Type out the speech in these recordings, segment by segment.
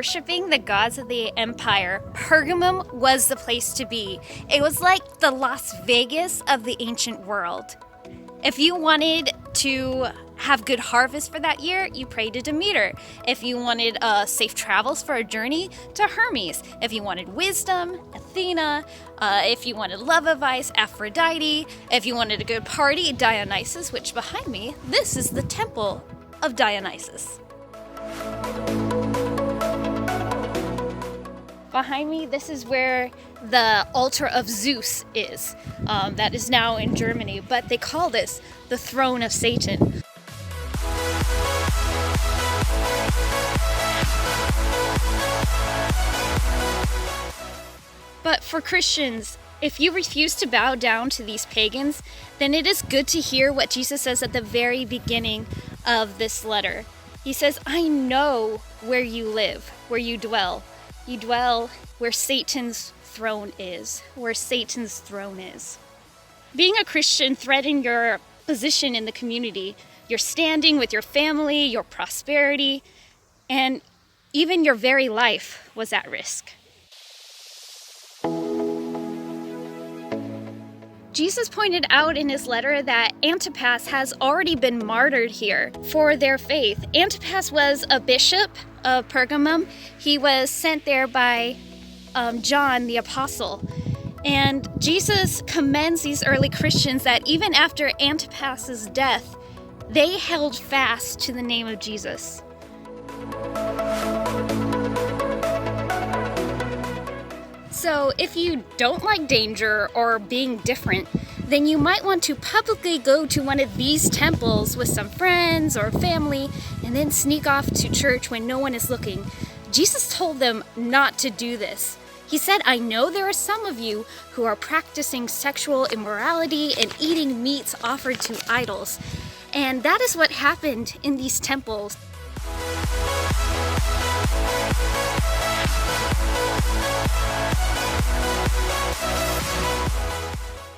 worshiping the gods of the empire, Pergamum was the place to be. It was like the Las Vegas of the ancient world. If you wanted to have good harvest for that year, you prayed to Demeter. If you wanted safe travels for a journey, to Hermes. If you wanted wisdom, Athena. If you wanted love advice, Aphrodite. If you wanted a good party, Dionysus, which behind me, this is the temple of Dionysus. Behind me, this is where the altar of Zeus is. That is now in Germany, but they call this the throne of Satan. But for Christians, if you refuse to bow down to these pagans, then it is good to hear what Jesus says at the very beginning of this letter. He says, I know where you live, where you dwell. You dwell where Satan's throne is, where Satan's throne is. Being a Christian threatened your position in the community, your standing with your family, your prosperity, and even your very life was at risk. Jesus pointed out in his letter that Antipas has already been martyred here for their faith. Antipas was a bishop of Pergamum. He was sent there by John the Apostle. And Jesus commends these early Christians that even after Antipas's death, they held fast to the name of Jesus. So if you don't like danger or being different, then you might want to publicly go to one of these temples with some friends or family and then sneak off to church when no one is looking. Jesus told them not to do this. He said, I know there are some of you who are practicing sexual immorality and eating meats offered to idols. And that is what happened in these temples.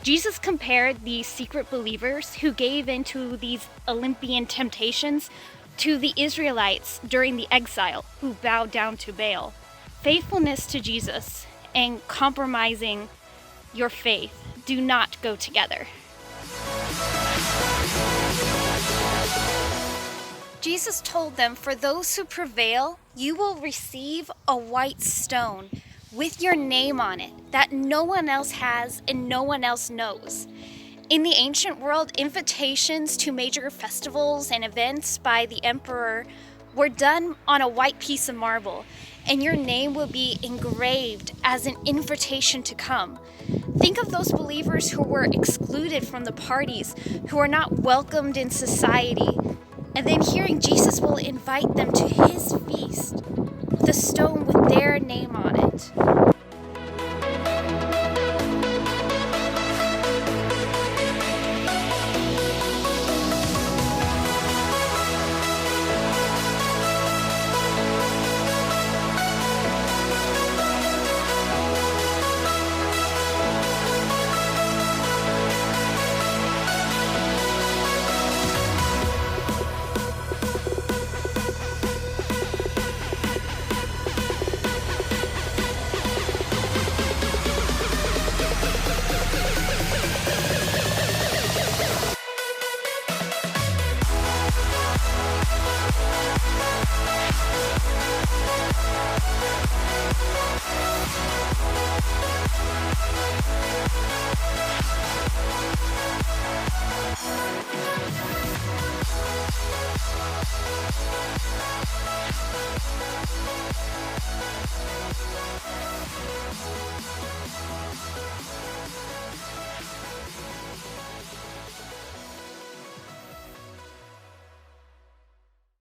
Jesus compared these secret believers who gave into these Olympian temptations to the Israelites during the exile who bowed down to Baal. Faithfulness to Jesus and compromising your faith do not go together. Jesus told them, for those who prevail, you will receive a white stone with your name on it that no one else has and no one else knows. In the ancient world, invitations to major festivals and events by the emperor were done on a white piece of marble, and your name will be engraved as an invitation to come. Think of those believers who were excluded from the parties, who are not welcomed in society, and then hearing Jesus will invite them to his feast with a stone with their name on it.